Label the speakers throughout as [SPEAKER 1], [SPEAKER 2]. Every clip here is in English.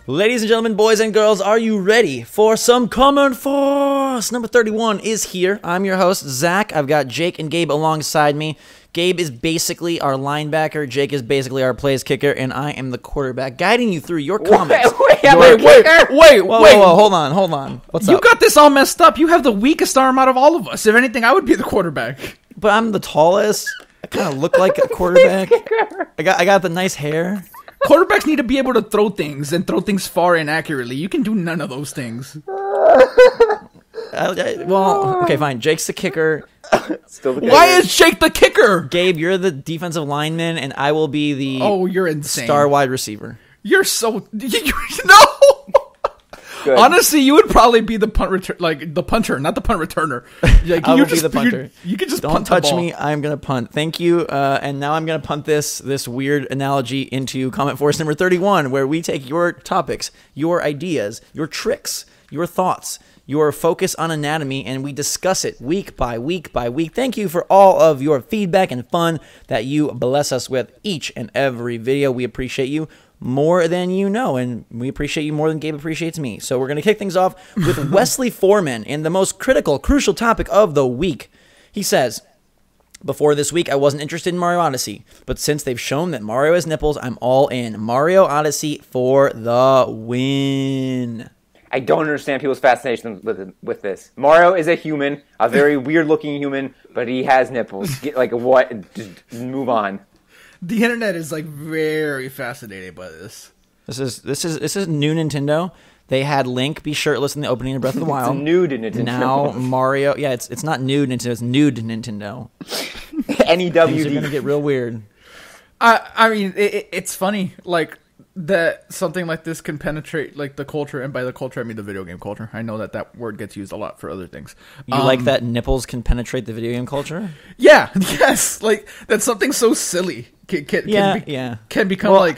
[SPEAKER 1] Ladies and gentlemen, boys and girls, are you ready for some CommentForce? Number 31 is here. I'm your host, Zach. I've got Jake and Gabe alongside me. Gabe is basically our linebacker. Jake is basically our plays kicker, and I am the quarterback, guiding you through your comments.
[SPEAKER 2] Wait.
[SPEAKER 1] Whoa, hold on. What's up?
[SPEAKER 2] You got this all messed up. You have the weakest arm out of all of us. If anything, I would be the quarterback.
[SPEAKER 1] But I'm the tallest. I kind of look like a quarterback. I got the nice hair.
[SPEAKER 2] Quarterbacks need to be able to throw things and throw things far and accurately. You can do none of those things.
[SPEAKER 1] Okay, fine. Jake's the kicker.
[SPEAKER 3] Still the kicker.
[SPEAKER 2] Why is Jake the kicker?
[SPEAKER 1] Gabe, you're the defensive lineman, and I will be the
[SPEAKER 2] you're insane.
[SPEAKER 1] Star wide receiver.
[SPEAKER 2] You're so no.
[SPEAKER 3] Good.
[SPEAKER 2] Honestly, you would probably be the the punter, not the punt returner. Like,
[SPEAKER 1] I will be the punter.
[SPEAKER 2] You could just
[SPEAKER 1] don't
[SPEAKER 2] punt
[SPEAKER 1] touch
[SPEAKER 2] the ball.
[SPEAKER 1] me. I'm gonna punt. Thank you. And now I'm gonna punt this weird analogy into CommentForce number 31, where we take your topics, your ideas, your tricks, your thoughts, your focus on anatomy, and we discuss it week by week by week. Thank you for all of your feedback and fun that you bless us with each and every video. We appreciate you more than you know, and we appreciate you more than Gabe appreciates me. So we're going to kick things off with Wesley Foreman in the most crucial topic of the week. He says, before this week, I wasn't interested in Mario Odyssey, but since they've shown that Mario has nipples, I'm all in. Mario Odyssey for the win.
[SPEAKER 3] I don't understand people's fascination with this. Mario is a human, a very weird-looking human, but he has nipples. What? Just move on.
[SPEAKER 2] The internet is very fascinated by this.
[SPEAKER 1] This is new Nintendo. They had Link be shirtless in the opening of Breath of the Wild.
[SPEAKER 3] It's nude Nintendo.
[SPEAKER 1] Now Mario, it's not nude Nintendo, it's nude Nintendo.
[SPEAKER 3] NEWD.
[SPEAKER 1] Things are gonna get real weird.
[SPEAKER 2] I mean, it's funny, that something like this can penetrate the culture, and by the culture I mean the video game culture. I know that word gets used a lot for other things.
[SPEAKER 1] You like that nipples can penetrate the video game culture?
[SPEAKER 2] Yeah, yes, that's something so silly can become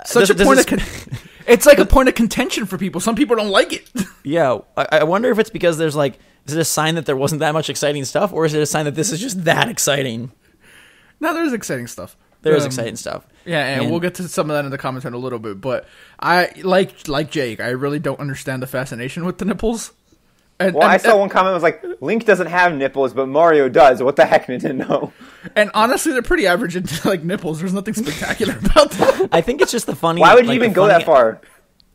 [SPEAKER 2] such a point of it's like a point of contention for people. Some people don't like it.
[SPEAKER 1] Yeah, I wonder if it's because there's is it a sign that there wasn't that much exciting stuff, or is it a sign that this is just that exciting?
[SPEAKER 2] No, there's exciting stuff.
[SPEAKER 1] There is exciting stuff.
[SPEAKER 2] Yeah, and we'll get to some of that in the comments in a little bit. But I like Jake. I really don't understand the fascination with the nipples.
[SPEAKER 3] I saw one comment was like, Link doesn't have nipples, but Mario does. What the heck, Nintendo?
[SPEAKER 2] And honestly, they're pretty average into nipples. There's nothing spectacular about them.
[SPEAKER 1] I think it's just the funny.
[SPEAKER 3] Why would you even go that far?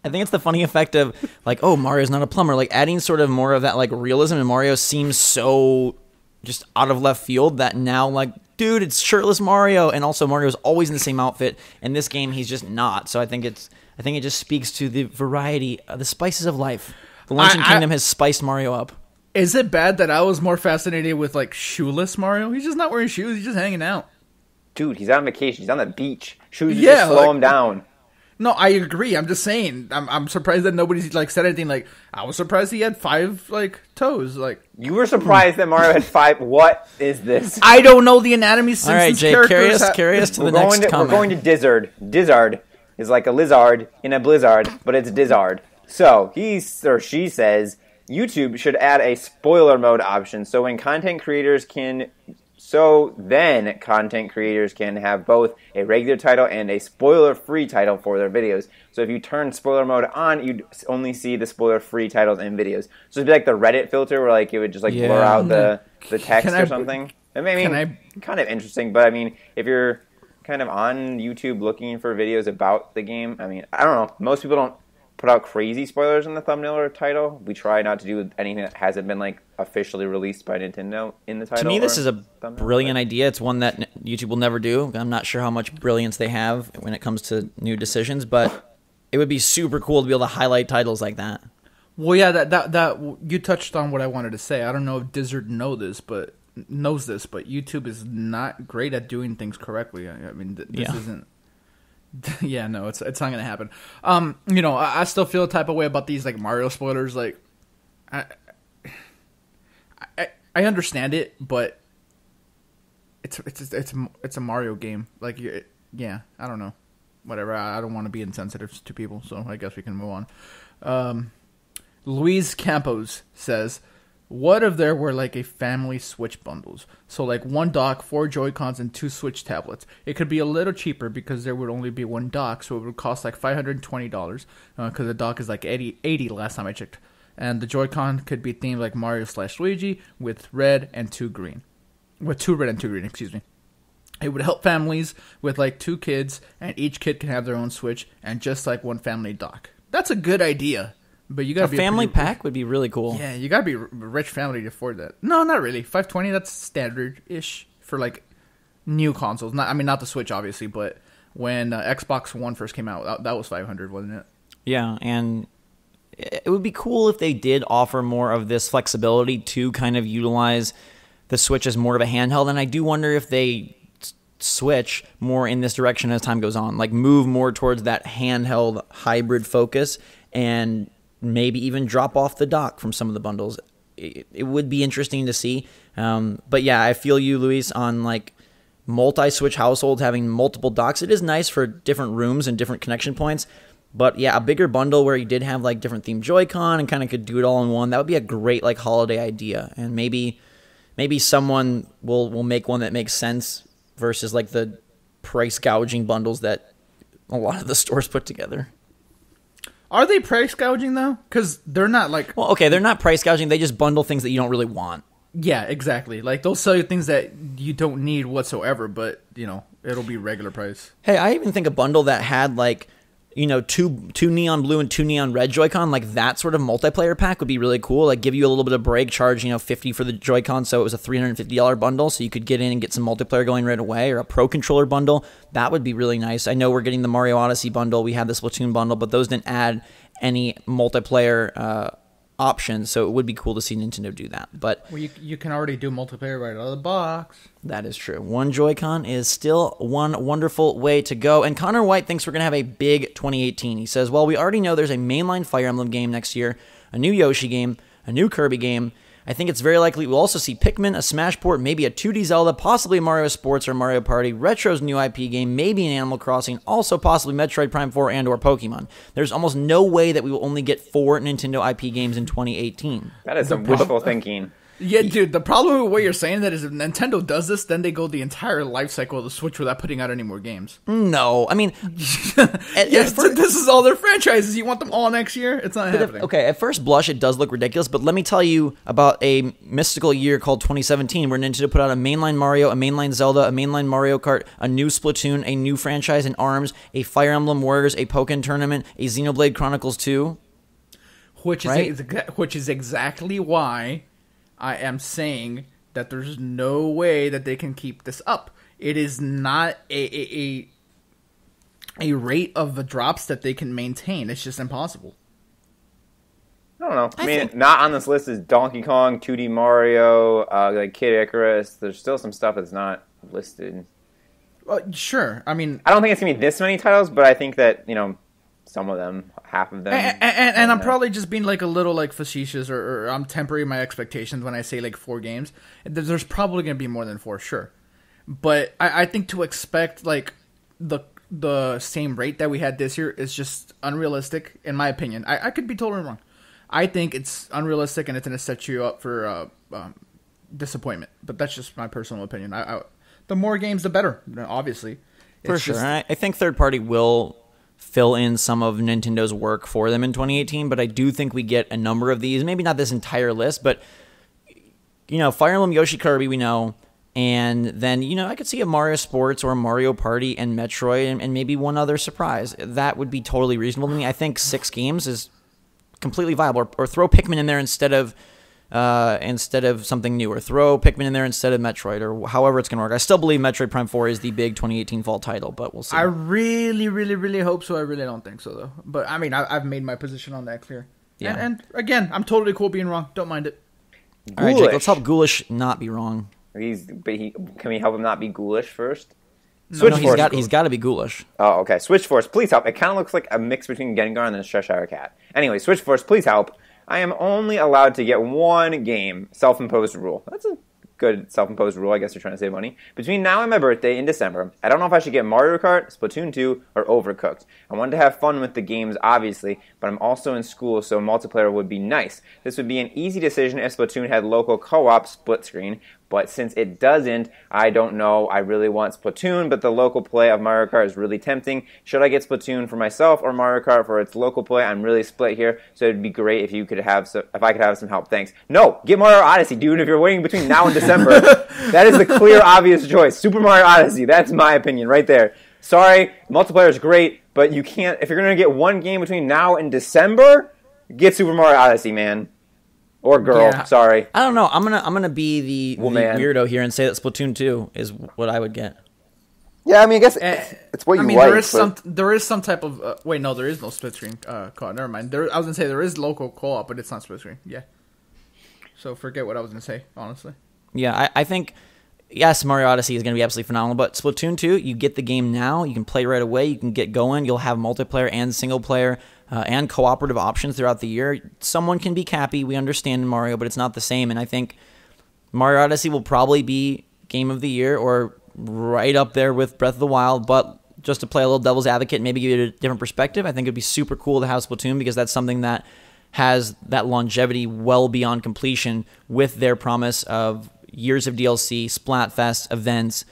[SPEAKER 1] I think it's the funny effect of Mario's not a plumber. Adding sort of more of that realism, and Mario seems so just out of left field that now dude, it's shirtless Mario, and also Mario's always in the same outfit. In this game, he's just not. So I think it just speaks to the variety, the spices of life. The Luncheon Kingdom has spiced Mario up.
[SPEAKER 2] Is it bad that I was more fascinated with shoeless Mario? He's just not wearing shoes. He's just hanging out.
[SPEAKER 3] Dude, he's on vacation. He's on the beach. Shoes just slow him down.
[SPEAKER 2] No, I agree. I'm just saying. I'm surprised that nobody's said anything. I was surprised he had 5 toes.
[SPEAKER 3] You were surprised that Mario had 5. What is this?
[SPEAKER 2] I don't know the anatomy. Since
[SPEAKER 1] all right, Jake, carry us to the next comment.
[SPEAKER 3] We're going to Dizzard. Dizzard is like a lizard in a blizzard, but it's Dizzard. So he or she says YouTube should add a spoiler mode option, so content creators can have both a regular title and a spoiler-free title for their videos. So if you turn spoiler mode on, you'd only see the spoiler-free titles and videos. So it'd be like the Reddit filter, where it would just blur out the text or something. Kind of interesting, but if you're kind of on YouTube looking for videos about the game, I don't know. Most people don't put out crazy spoilers in the thumbnail or title. We try not to do anything that hasn't been officially released by Nintendo in the title.
[SPEAKER 1] To me, this is a brilliant idea. It's one that YouTube will never do. I'm not sure how much brilliance they have when it comes to new decisions, but it would be super cool to be able to highlight titles like that.
[SPEAKER 2] Well, yeah, that you touched on what I wanted to say. I don't know if Dizzard knows this, but YouTube is not great at doing things correctly. This isn't. Yeah, no, it's not gonna happen. I still feel a type of way about these Mario spoilers. I understand it, but it's a Mario game. Yeah, I don't know. Whatever. I don't want to be insensitive to people, so I guess we can move on. Luis Campos says, What if there were like a family Switch bundles? So like one dock, 4 Joy-Cons, and 2 Switch tablets. It could be a little cheaper because there would only be one dock, so it would cost like $520 because the dock is like 80 last time I checked. And the Joy-Con could be themed like Mario/Luigi with red and 2 green. With 2 red and 2 green, excuse me. It would help families with like 2 kids, and each kid can have their own Switch, and just like one family dock. That's a good idea. But you gotta
[SPEAKER 1] be a family pack would be really cool.
[SPEAKER 2] Yeah, you gotta be a rich family to afford that. No, not really. $520, that's standard-ish for like new consoles. Not the Switch, obviously, but when Xbox One first came out, that was $500, wasn't it?
[SPEAKER 1] Yeah, and it would be cool if they did offer more of this flexibility to kind of utilize the Switch as more of a handheld. And I do wonder if they switch more in this direction as time goes on, like move more towards that handheld hybrid focus and maybe even drop off the dock from some of the bundles. It would be interesting to see. But yeah, I feel you, Luis, on like multi-Switch households having multiple docks. It is nice for different rooms and different connection points. But yeah, a bigger bundle where you did have like different themed Joy-Con and kind of could do it all in one, that would be a great like holiday idea. And maybe someone will make one that makes sense versus like the price gouging bundles that a lot of the stores put together.
[SPEAKER 2] Are they price gouging, though? Because they're not like...
[SPEAKER 1] Well, okay, they're not price gouging. They just bundle things that you don't really want.
[SPEAKER 2] Yeah, exactly. Like, they'll sell you things that you don't need whatsoever, but, it'll be regular price.
[SPEAKER 1] Hey, I even think a bundle that had, like, two neon blue and 2 neon red Joy-Con, like that sort of multiplayer pack would be really cool. Like, give you a little bit of break, charge, $50 for the Joy-Con, so it was a $350 bundle, so you could get in and get some multiplayer going right away, or a Pro Controller bundle. That would be really nice. I know we're getting the Mario Odyssey bundle, we had the Splatoon bundle, but those didn't add any multiplayer options, so it would be cool to see Nintendo do that. But
[SPEAKER 2] well, you can already do multiplayer right out of the box.
[SPEAKER 1] That is true. One Joy-Con is still one wonderful way to go. And Connor White thinks we're going to have a big 2018. He says, well, we already know there's a mainline Fire Emblem game next year, a new Yoshi game, a new Kirby game. I think it's very likely we'll also see Pikmin, a Smash port, maybe a 2D Zelda, possibly a Mario Sports or Mario Party, Retro's new IP game, maybe an Animal Crossing, also possibly Metroid Prime 4 and or Pokemon. There's almost no way that we will only get 4 Nintendo IP games in 2018.
[SPEAKER 3] That is some wishful thinking.
[SPEAKER 2] Yeah, dude, the problem with what you're saying that is if Nintendo does this, then they go the entire life cycle of the Switch without putting out any more games.
[SPEAKER 1] No, I mean...
[SPEAKER 2] yes, this is all their franchises. You want them all next year? It's not happening.
[SPEAKER 1] Okay, at first blush, it does look ridiculous, but let me tell you about a mystical year called 2017 where Nintendo put out a mainline Mario, a mainline Zelda, a mainline Mario Kart, a new Splatoon, a new franchise in ARMS, a Fire Emblem Warriors, a Pokken Tournament, a Xenoblade Chronicles 2.
[SPEAKER 2] Which is exactly why... I am saying that there's no way that they can keep this up. It is not a rate of the drops that they can maintain. It's just impossible.
[SPEAKER 3] I don't know. I mean, not on this list is Donkey Kong, 2D Mario, like Kid Icarus. There's still some stuff that's not listed.
[SPEAKER 2] Sure. I mean...
[SPEAKER 3] I don't think it's going to be this many titles, but I think that, some of them, half of them.
[SPEAKER 2] And I'm probably just being like a little like facetious or I'm tempering my expectations when I say like 4 games. There's probably going to be more than 4, sure. But I think to expect like the same rate that we had this year is just unrealistic, in my opinion. I could be totally wrong. I think it's unrealistic and it's going to set you up for disappointment. But that's just my personal opinion. The more games, the better, obviously.
[SPEAKER 1] For sure. I think third party will fill in some of Nintendo's work for them in 2018, but I do think we get a number of these. Maybe not this entire list, but, Fire Emblem, Yoshi, Kirby, we know. And then, I could see a Mario Sports or a Mario Party and Metroid and maybe one other surprise. That would be totally reasonable to me. I think 6 games is completely viable. Or throw Pikmin in there instead of something new, or throw Pikmin in there instead of Metroid, or however it's going to work. I still believe Metroid Prime 4 is the big 2018 fall title, but we'll see.
[SPEAKER 2] I really, really, really hope so. I really don't think so, though. But, I mean, I've made my position on that clear. Yeah. And again, I'm totally cool being wrong. Don't mind it.
[SPEAKER 1] All right, Jake, let's help Ghoulish not be wrong.
[SPEAKER 3] Can we help him not be ghoulish first?
[SPEAKER 1] No, he's got to be ghoulish.
[SPEAKER 3] Oh, okay. Switch Force, please help. It kind of looks like a mix between Gengar and a Cheshire Cat. Anyway, Switch Force, please help. I am only allowed to get 1 game. Self-imposed rule. That's a good self-imposed rule. I guess they're trying to save money. Between now and my birthday in December, I don't know if I should get Mario Kart, Splatoon 2, or Overcooked. I wanted to have fun with the games, obviously, but I'm also in school, so multiplayer would be nice. This would be an easy decision if Splatoon had local co-op split screen, but since it doesn't, I don't know. I really want Splatoon, but the local play of Mario Kart is really tempting. Should I get Splatoon for myself or Mario Kart for its local play? I'm really split here, so it'd be great if I could have some help. Thanks. No, get Mario Odyssey, dude. If you're waiting between now and December, that is the clear, obvious choice. Super Mario Odyssey. That's my opinion right there. Sorry, multiplayer is great, but you can't. If you're gonna get one game between now and December, get Super Mario Odyssey, man. Or girl, yeah. Sorry.
[SPEAKER 1] I don't know. I'm gonna be the weirdo here and say that Splatoon 2 is what I would get.
[SPEAKER 3] Yeah, I mean, I guess it's what you like.
[SPEAKER 2] There is some type of wait, no, there is no split screen co-op. Never mind. I was gonna say there is local co-op, but it's not split screen. Yeah. So forget what I was gonna say. Honestly.
[SPEAKER 1] Yeah, I think yes, Mario Odyssey is gonna be absolutely phenomenal, but Splatoon 2, you get the game now, you can play right away, you can get going, you'll have multiplayer and single player. And cooperative options throughout the year. Someone can be Cappy, we understand in Mario, but it's not the same. And I think Mario Odyssey will probably be Game of the Year or right up there with Breath of the Wild. But just to play a little devil's advocate and maybe give you a different perspective, I think it'd be super cool to have Splatoon because that's something that has that longevity well beyond completion with their promise of years of DLC, Splatfest, events,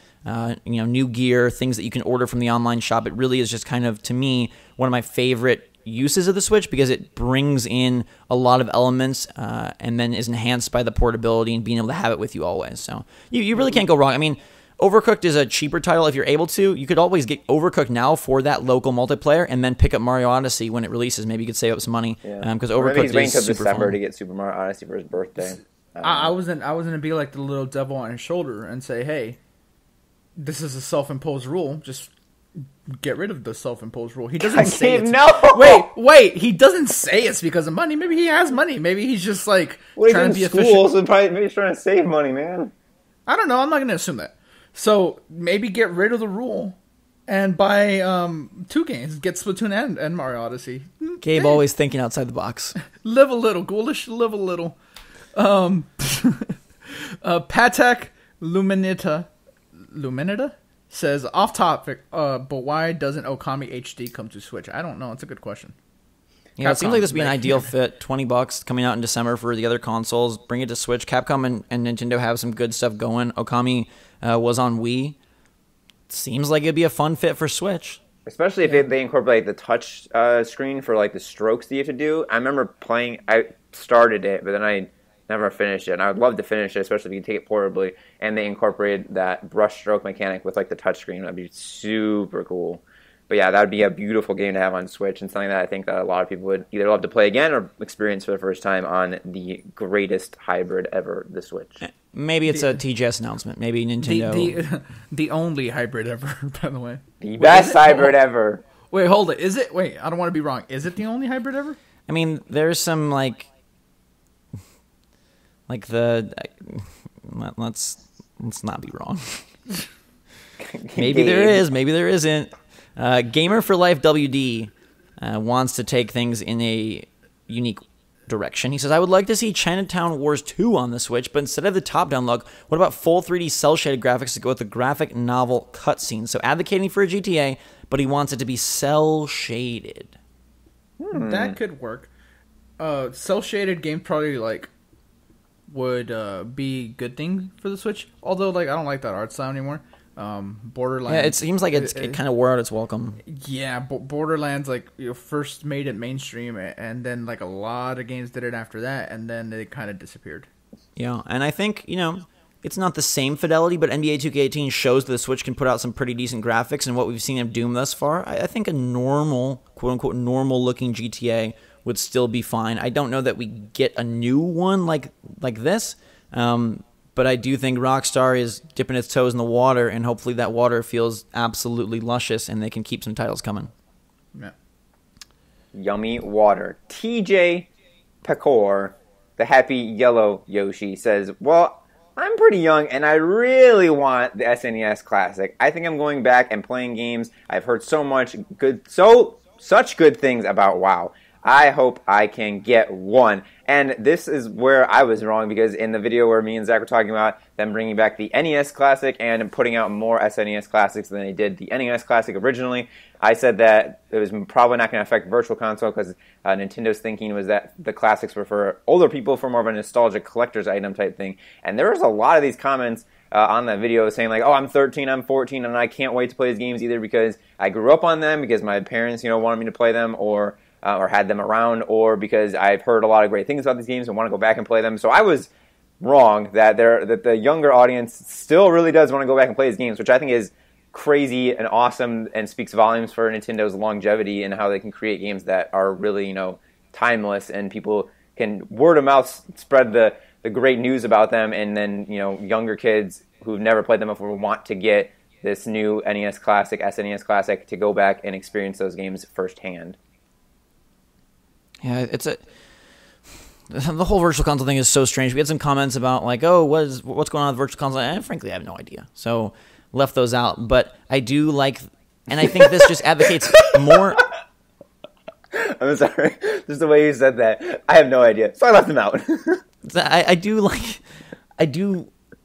[SPEAKER 1] new gear, things that you can order from the online shop. It really is just kind of, to me, one of my favorite uses of the Switch because it brings in a lot of elements and then is enhanced by the portability and being able to have it with you always. So you really can't go wrong. I mean, Overcooked is a cheaper title if you're able to. You could always get Overcooked now for that local multiplayer and then pick up Mario Odyssey when it releases. Maybe you could save up some money because Overcooked
[SPEAKER 3] he's waiting
[SPEAKER 1] is
[SPEAKER 3] till
[SPEAKER 1] super
[SPEAKER 3] December
[SPEAKER 1] fun.
[SPEAKER 3] to get Super Mario Odyssey for his birthday.
[SPEAKER 2] I wasn't gonna be like the little devil on his shoulder and say, hey, this is a self-imposed rule. Just get rid of the self-imposed rule. He doesn't say it.
[SPEAKER 3] No.
[SPEAKER 2] Wait. He doesn't say it's because of money. Maybe he has money. Maybe he's just like trying to be
[SPEAKER 3] efficient. So maybe he's trying to save money, man.
[SPEAKER 2] I don't know. I'm not going to assume that. So maybe get rid of the rule and buy 2 games. Get Splatoon and Mario Odyssey.
[SPEAKER 1] Gabe always thinking outside the box.
[SPEAKER 2] Live a little, ghoulish. Live a little. Patek Luminita says, off topic, but why doesn't Okami HD come to Switch? I don't know. It's a good question.
[SPEAKER 1] Yeah, it seems like this would be an ideal fit. $20 coming out in December for the other consoles. Bring it to Switch. Capcom and Nintendo have some good stuff going. Okami was on Wii. Seems like it'd be a fun fit for Switch.
[SPEAKER 3] Especially if they incorporate the touch screen for like the strokes that you have to do. I remember playing, I started it, but then I never finished it, and I would love to finish it, especially if you can take it portably. And they incorporated that brush stroke mechanic with like the touchscreen. That'd be super cool. But yeah, that would be a beautiful game to have on Switch, and something that I think that a lot of people would either love to play again or experience for the first time on the greatest hybrid ever, the Switch.
[SPEAKER 1] Maybe it's a TGS announcement. Maybe Nintendo.
[SPEAKER 2] The only hybrid ever, by the way.
[SPEAKER 3] The best hybrid ever.
[SPEAKER 2] Wait, hold it. Is it? Wait, I don't want to be wrong. Is it the only hybrid ever?
[SPEAKER 1] I mean, there's some like let's not be wrong. Maybe there is, maybe there isn't. Gamer for Life WD wants to take things in a unique direction. He says, I would like to see Chinatown Wars 2 on the Switch, but instead of the top-down look, what about full 3D cel-shaded graphics to go with the graphic novel cutscenes? So advocating for a GTA, but he wants it to be cel-shaded.
[SPEAKER 2] That could work. Cel-shaded game probably would be good thing for the Switch. Although I don't like that art style anymore. Borderlands.
[SPEAKER 1] Yeah, it seems like it kind of wore out its welcome.
[SPEAKER 2] Yeah, Borderlands first made it mainstream, and then a lot of games did it after that, and then it kind of disappeared.
[SPEAKER 1] Yeah, and I think it's not the same fidelity, but NBA 2K18 shows that the Switch can put out some pretty decent graphics, and what we've seen of Doom thus far, I think a normal, quote unquote, normal looking GTA would still be fine. I don't know that we get a new one like this. But I do think Rockstar is dipping its toes in the water, and hopefully that water feels absolutely luscious, and they can keep some titles coming.
[SPEAKER 2] Yeah.
[SPEAKER 3] Yummy water. TJ Pecor, the happy yellow Yoshi, says, well, I'm pretty young, and I really want the SNES Classic. I think I'm going back and playing games. I've heard such good things about WoW. I hope I can get one. And this is where I was wrong, because in the video where me and Zach were talking about them bringing back the NES Classic and putting out more SNES Classics than they did the NES Classic originally, I said that it was probably not going to affect Virtual Console because Nintendo's thinking was that the Classics were for older people, for more of a nostalgic collector's item type thing. And there was a lot of these comments on that video saying like, oh, I'm 13, I'm 14, and I can't wait to play these games either because I grew up on them, because my parents, wanted me to play them, or had them around, or because I've heard a lot of great things about these games and want to go back and play them. So I was wrong that the younger audience still really does want to go back and play these games, which I think is crazy and awesome and speaks volumes for Nintendo's longevity and how they can create games that are really, timeless, and people can word of mouth spread the great news about them, and then, younger kids who've never played them before want to get this new NES Classic, SNES Classic, to go back and experience those games firsthand.
[SPEAKER 1] Yeah, the whole Virtual Console thing is so strange. We had some comments about like, oh, what's going on with Virtual Console? And frankly, I have no idea. So left those out. But I do like, and I think this just advocates more.
[SPEAKER 3] I'm sorry. Just the way you said that. I have no idea. So I left them out.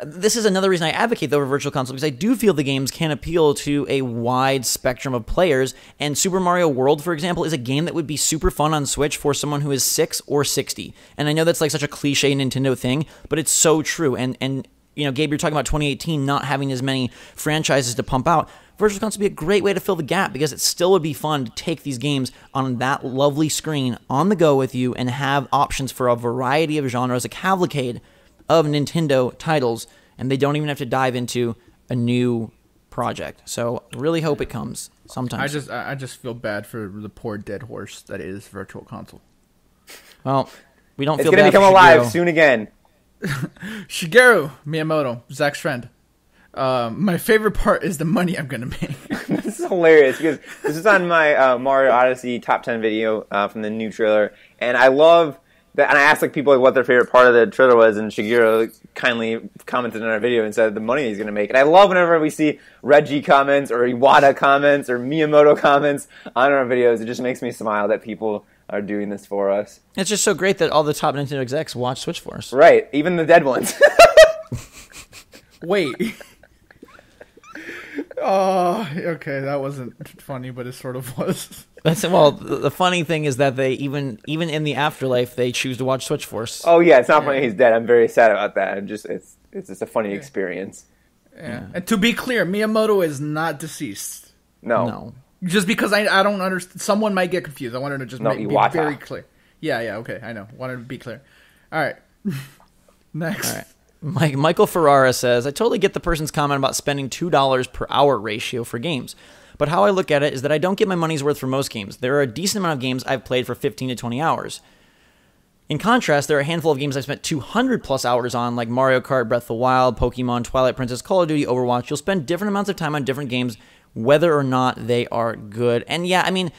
[SPEAKER 3] This is another reason I advocate over Virtual Console, because I do feel the games can appeal to a wide spectrum of players. And Super Mario World, for example, is a game that would be super fun on Switch for someone who is 6 or 60. And I know that's like such a cliche Nintendo thing, but it's so true. And Gabe, you're talking about 2018 not having as many franchises to pump out. Virtual Console would be a great way to fill the gap, because it still would be fun to take these games on that lovely screen on the go with you and have options for a variety of genres, a cavalcade of Nintendo titles, and they don't even have to dive into a new project. So really hope it comes sometime.
[SPEAKER 2] I just feel bad for the poor dead horse that is Virtual Console.
[SPEAKER 1] Well, we don't
[SPEAKER 3] it's
[SPEAKER 1] feel
[SPEAKER 3] gonna
[SPEAKER 1] bad
[SPEAKER 3] become
[SPEAKER 1] for
[SPEAKER 3] alive
[SPEAKER 1] Shigeru.
[SPEAKER 3] soon again.
[SPEAKER 2] Shigeru Miyamoto, Zach's friend. My favorite part is the money I'm gonna make.
[SPEAKER 3] This is hilarious, because this is on my Mario Odyssey top 10 video from the new trailer, and I love that. And I asked people what their favorite part of the trailer was, and Shigeru kindly commented on our video and said the money he's gonna make. And I love whenever we see Reggie comments or Iwata comments or Miyamoto comments on our videos. It just makes me smile that people are doing this for us.
[SPEAKER 1] It's just so great that all the top Nintendo execs watch Switch for us.
[SPEAKER 3] Right, even the dead ones.
[SPEAKER 2] Wait. Oh, okay, that wasn't funny, but it sort of was.
[SPEAKER 1] The funny thing is that they even in the afterlife they choose to watch Switch Force.
[SPEAKER 3] Oh yeah, it's not funny he's dead. I'm very sad about that. It's just a funny experience.
[SPEAKER 2] Yeah. And to be clear, Miyamoto is not deceased.
[SPEAKER 3] No.
[SPEAKER 2] Just because I don't understand, someone might get confused. I wanted to just be very clear. Yeah, okay, I know. Wanted to be clear. All right. Next.
[SPEAKER 1] All right. Michael Ferrara says, I totally get the person's comment about spending $2 per hour ratio for games. But how I look at it is that I don't get my money's worth for most games. There are a decent amount of games I've played for 15 to 20 hours. In contrast, there are a handful of games I've spent 200 plus hours on, like Mario Kart, Breath of the Wild, Pokemon, Twilight Princess, Call of Duty, Overwatch. You'll spend different amounts of time on different games, whether or not they are good. And yeah, I mean,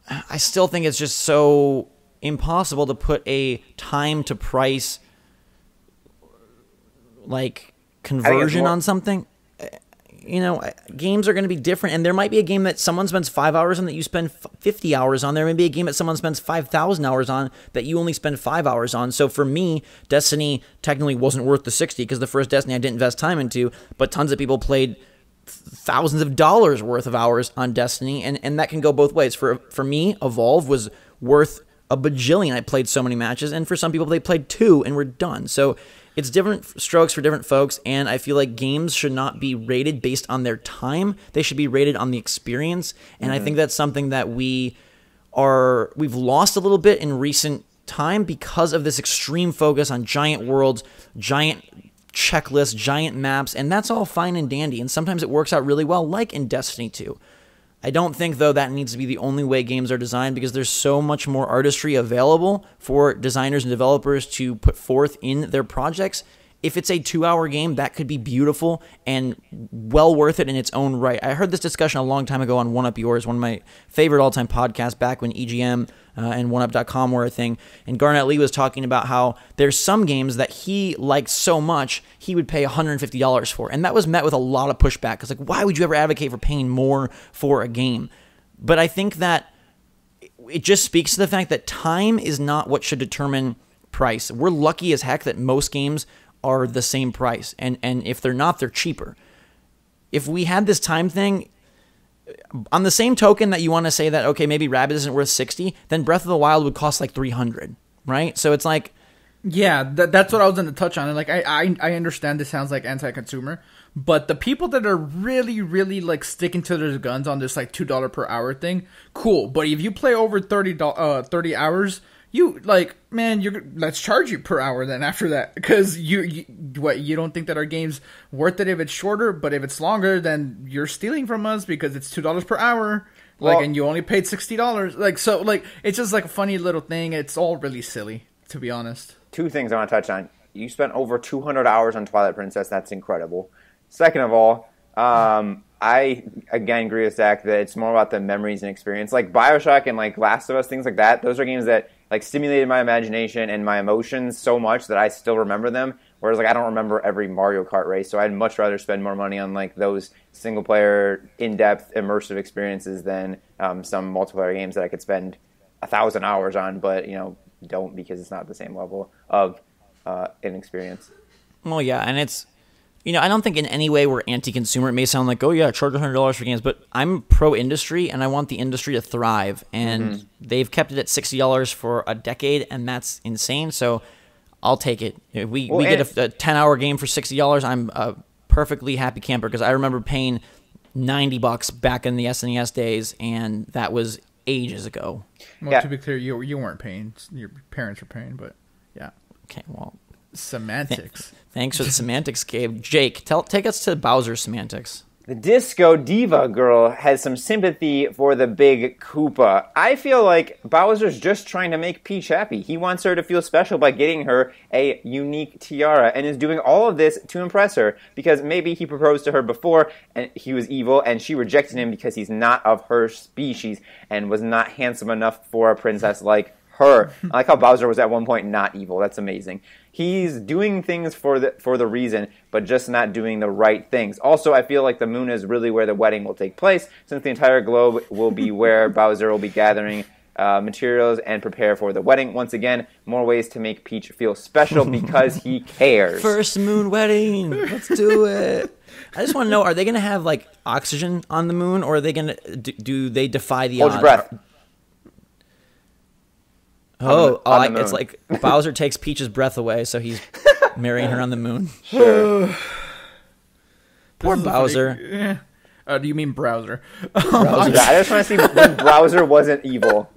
[SPEAKER 1] I still think it's just so impossible to put a time to price like conversion on something. Games are going to be different, and there might be a game that someone spends 5 hours on that you spend 50 hours on. There may be a game that someone spends 5,000 hours on that you only spend 5 hours on. So for me, Destiny technically wasn't worth the 60 because the first Destiny I didn't invest time into, but tons of people played thousands of dollars worth of hours on Destiny, and that can go both ways. For me, Evolve was worth a bajillion. I played so many matches, and for some people, they played 2 and were done. So it's different strokes for different folks, and I feel like games should not be rated based on their time. They should be rated on the experience, and I think that's something that we've lost a little bit in recent time because of this extreme focus on giant worlds, giant checklists, giant maps, and that's all fine and dandy, and sometimes it works out really well, like in Destiny 2. I don't think, though, that needs to be the only way games are designed, because there's so much more artistry available for designers and developers to put forth in their projects. If it's a 2-hour game, that could be beautiful and well worth it in its own right. I heard this discussion a long time ago on One Up Yours, one of my favorite all-time podcasts back when EGM and OneUp.com were a thing. And Garnett Lee was talking about how there's some games that he liked so much, he would pay $150 for. And that was met with a lot of pushback. It's like, why would you ever advocate for paying more for a game? But I think that it just speaks to the fact that time is not what should determine price. We're lucky as heck that most games are the same price, and if they're not, they're cheaper. If we had this time thing, on the same token that you want to say that, okay, maybe Rabbids isn't worth 60, then Breath of the Wild would cost like 300, right? So it's like...
[SPEAKER 2] Yeah, that's what I was going to touch on. And like, I understand this sounds like anti-consumer, but the people that are really, really like sticking to their guns on this like $2 per hour thing, cool. But if you play over 30 hours, you like, man, let's charge you per hour then after that, because you don't think that our game's worth it if it's shorter, but if it's longer, then you're stealing from us because it's $2 per hour. Like, and you only paid $60. Like, so like, it's just like a funny little thing. It's all really silly, to be honest.
[SPEAKER 3] 2 things I want to touch on. You spent over 200 hours on Twilight Princess. That's incredible. Second of all, I, again, agree with Zach that it's more about the memories and experience. Like Bioshock and like Last of Us, things like that, those are games that like stimulated my imagination and my emotions so much that I still remember them. Whereas like I don't remember every Mario Kart race, so I'd much rather spend more money on like those single-player, in-depth, immersive experiences than some multiplayer games that I could spend 1,000 hours on, but, you know, don't, because it's not the same level of an experience.
[SPEAKER 1] Well, yeah, and it's, you know, I don't think in any way we're anti-consumer. It may sound like, oh yeah, charge $100 for games, but I'm pro-industry, and I want the industry to thrive, and they've kept it at $60 for a decade, and that's insane, so I'll take it. If we get a 10-hour game for $60, I'm a perfectly happy camper, because I remember paying $90 back in the SNES days, and that was ages ago.
[SPEAKER 2] Well, yeah. To be clear, you weren't paying. Your parents were paying, but yeah.
[SPEAKER 1] Okay, well.
[SPEAKER 2] Semantics.
[SPEAKER 1] Thanks for the semantics, Gabe. Jake, take us to Bowser's semantics.
[SPEAKER 3] The Disco Diva girl has some sympathy for the big Koopa. I feel like Bowser's just trying to make Peach happy. He wants her to feel special by getting her a unique tiara, and is doing all of this to impress her, because maybe he proposed to her before and he was evil and she rejected him because he's not of her species and was not handsome enough for a princess like her. I like how Bowser was at one point not evil. That's amazing. He's doing things for the reason, but just not doing the right things. Also, I feel like the moon is really where the wedding will take place, since the entire globe will be where Bowser will be gathering materials and prepare for the wedding. Once again, more ways to make Peach feel special because he cares.
[SPEAKER 1] First moon wedding. Let's do it. I just want to know, are they going to have like oxygen on the moon, or are they going to do they defy the odds?
[SPEAKER 3] Hold your breath.
[SPEAKER 1] It's like Bowser takes Peach's breath away, so he's marrying her on the moon.
[SPEAKER 3] Sure.
[SPEAKER 1] Poor Bowser.
[SPEAKER 2] Do you mean Browser?
[SPEAKER 3] Browser. I just want to see when Browser wasn't evil.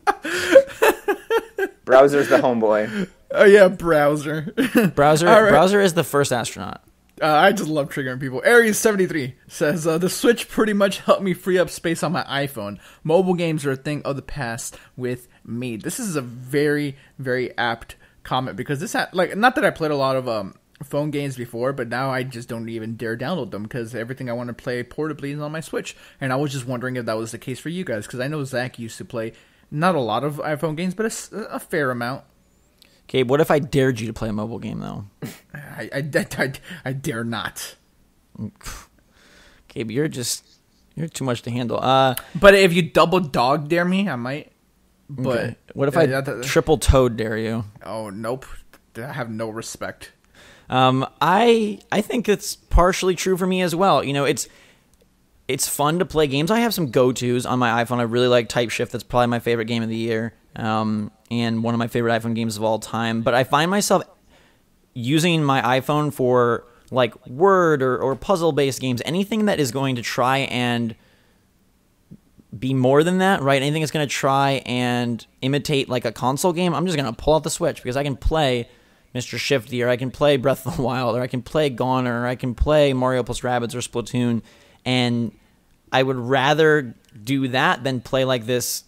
[SPEAKER 3] Browser's the homeboy.
[SPEAKER 2] Oh yeah, Browser.
[SPEAKER 1] Browser. Right. Browser is the first astronaut.
[SPEAKER 2] I just love triggering people. Aries73 says, the Switch pretty much helped me free up space on my iPhone. Mobile games are a thing of the past with me. This is a very, very apt comment, because this not that I played a lot of phone games before, but now I just don't even dare download them, because everything I want to play portably is on my Switch. And I was just wondering if that was the case for you guys, because I know Zach used to play not a lot of iPhone games, but a fair amount.
[SPEAKER 1] Okay, what if I dared you to play a mobile game, though?
[SPEAKER 2] I dare not.
[SPEAKER 1] Okay, but you're too much to handle.
[SPEAKER 2] But if you double dog dare me, I might. But
[SPEAKER 1] okay. What if I triple toad dare you?
[SPEAKER 2] Oh, nope. I have no respect.
[SPEAKER 1] I think it's partially true for me as well. You know, it's fun to play games. I have some go-tos on my iPhone. I really like Type Shift. That's probably my favorite game of the year. And one of my favorite iPhone games of all time. But I find myself using my iPhone for like word or puzzle-based games, anything that is going to try and be more than that, right? Anything that's going to try and imitate like a console game, I'm just going to pull out the Switch, because I can play Mr. Shifty, or I can play Breath of the Wild, or I can play Goner, or I can play Mario plus Rabbids or Splatoon, and I would rather do that than play like this,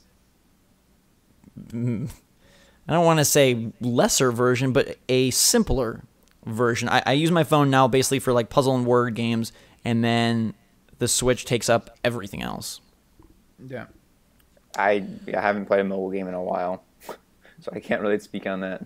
[SPEAKER 1] I don't want to say lesser version, but a simpler version. I use my phone now basically for like puzzle and word games, and then the Switch takes up everything else.
[SPEAKER 2] Yeah.
[SPEAKER 3] I haven't played a mobile game in a while, so I can't really speak on that.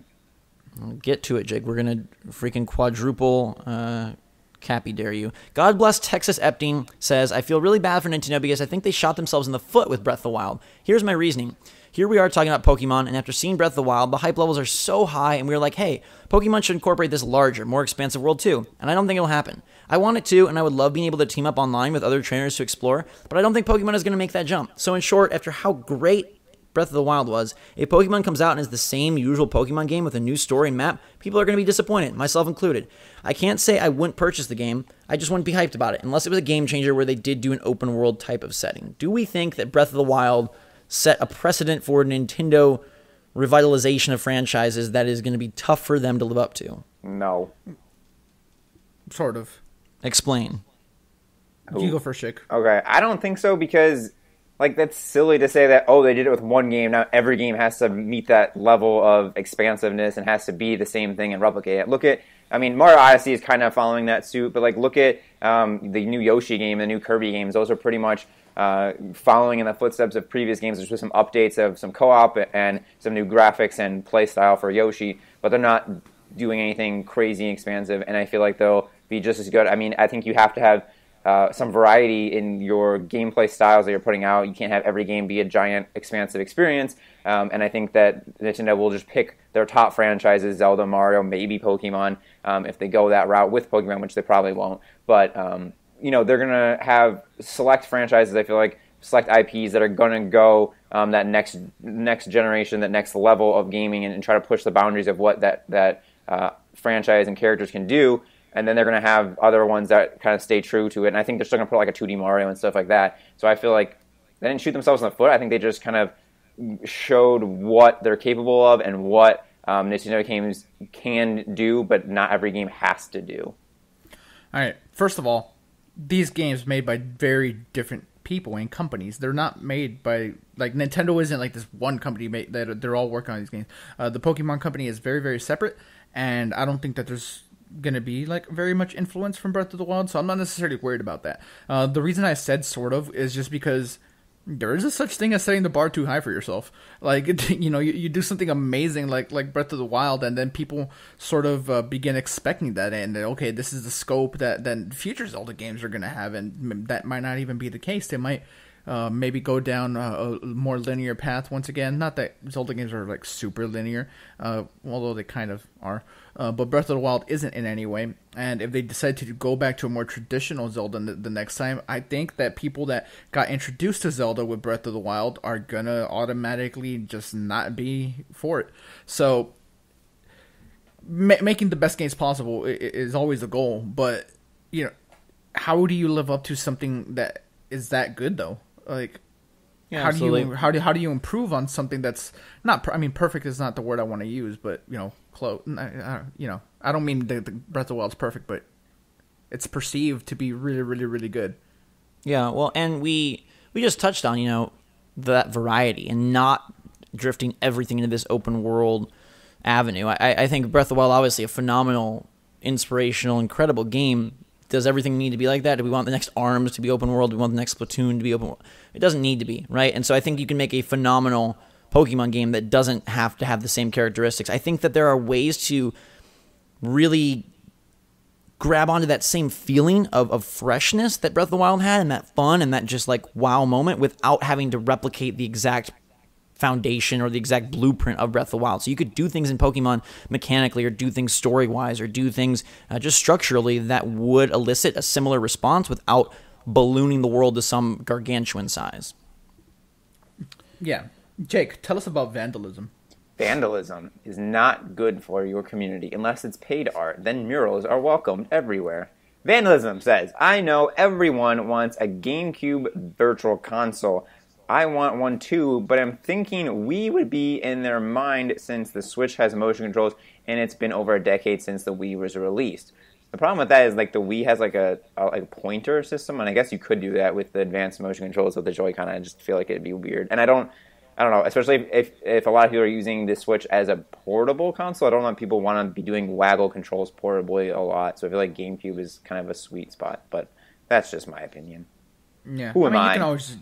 [SPEAKER 1] I'll get to it, Jake. We're going to freaking quadruple Cappy dare you. God bless Texas Epting says, I feel really bad for Nintendo because I think they shot themselves in the foot with Breath of the Wild. Here's my reasoning. here we are talking about Pokemon, and after seeing Breath of the Wild, the hype levels are so high, and we were like, hey, Pokemon should incorporate this larger, more expansive world too. And I don't think it'll happen. I want it to, and I would love being able to team up online with other trainers to explore, but I don't think Pokemon is going to make that jump. So in short, after how great Breath of the Wild was, if Pokemon comes out and is the same usual Pokemon game with a new story and map, people are going to be disappointed, myself included. I can't say I wouldn't purchase the game, I just wouldn't be hyped about it, unless it was a game changer where they did do an open world type of setting. Do we think that Breath of the Wild set a precedent for Nintendo revitalization of franchises that is going to be tough for them to live up to?
[SPEAKER 3] No.
[SPEAKER 2] Sort of.
[SPEAKER 1] Explain.
[SPEAKER 2] You go first, Chick.
[SPEAKER 3] Okay, I don't think so because, like, that's silly to say that, oh, they did it with one game, now every game has to meet that level of expansiveness and has to be the same thing and replicate it. Look at, I mean, Mario Odyssey is kind of following that suit, but, like, look at the new Yoshi game, the new Kirby games. Those are pretty much following in the footsteps of previous games. There's just some updates of some co-op and some new graphics and play style for Yoshi, but they're not doing anything crazy expansive, and I feel like they'll be just as good. I mean, I think you have to have some variety in your gameplay styles that you're putting out. You can't have every game be a giant, expansive experience, and I think that Nintendo will just pick their top franchises, Zelda, Mario, maybe Pokemon, if they go that route with Pokemon, which they probably won't. But, you know, they're going to have select franchises, I feel like, select IPs that are going to go that next generation, that next level of gaming, and try to push the boundaries of what that franchise and characters can do. And then they're going to have other ones that kind of stay true to it. And I think they're still going to put like a 2D Mario and stuff like that. So I feel like they didn't shoot themselves in the foot. I think they just kind of showed what they're capable of and what Nintendo games can do, but not every game has to do.
[SPEAKER 2] All right. First of all, these games made by very different people and companies. They're not made by, like, Nintendo isn't like this one company that they're all working on these games. The Pokemon company is very, very separate, and I don't think that there's going to be like very much influence from Breath of the Wild, so I'm not necessarily worried about that. The reason I said sort of is just because there is a such thing as setting the bar too high for yourself. Like, you know, you do something amazing like Breath of the Wild, and then people sort of begin expecting that, and okay, this is the scope that then future Zelda games are going to have, and that might not even be the case. They might maybe go down a more linear path once again. Not that Zelda games are like super linear, although they kind of are. But Breath of the Wild isn't in any way. And if they decide to go back to a more traditional Zelda the next time, I think that people that got introduced to Zelda with Breath of the Wild are going to automatically just not be for it. So making the best games possible is always a goal. But, you know, how do you live up to something that is that good, though? Like, yeah, how do you improve on something that's not? I mean, perfect is not the word I want to use, but you know, close. You know, I don't mean the Breath of the Wild's perfect, but it's perceived to be really, really, really good.
[SPEAKER 1] Yeah, well, and we just touched on, you know, that variety and not drifting everything into this open world avenue. I think Breath of the Wild, obviously a phenomenal, inspirational, incredible game. Does everything need to be like that? Do we want the next ARMS to be open world? Do we want the next Splatoon to be open world? It doesn't need to be, right? And so I think you can make a phenomenal Pokemon game that doesn't have to have the same characteristics. I think that there are ways to really grab onto that same feeling of freshness that Breath of the Wild had, and that fun and that just like wow moment, without having to replicate the exact foundation or the exact blueprint of Breath of the Wild. So you could do things in Pokemon mechanically, or do things story-wise, or do things just structurally that would elicit a similar response without ballooning the world to some gargantuan size.
[SPEAKER 2] Yeah. Jake, tell us about vandalism.
[SPEAKER 3] Vandalism is not good for your community unless it's paid art. Then murals are welcomed everywhere. Vandalism says, I know everyone wants a GameCube Virtual Console. I want one too, but I'm thinking we would be in their mind since the Switch has motion controls and it's been over a decade since the Wii was released. The problem with that is like the Wii has like a pointer system, and I guess you could do that with the advanced motion controls of the Joy-Con. I just feel like it'd be weird. And I don't know, especially if a lot of people are using the Switch as a portable console. I don't know if people want to be doing waggle controls portably a lot, so I feel like GameCube is kind of a sweet spot, but that's just my opinion.
[SPEAKER 2] Yeah,
[SPEAKER 3] Who am I?
[SPEAKER 2] You can always,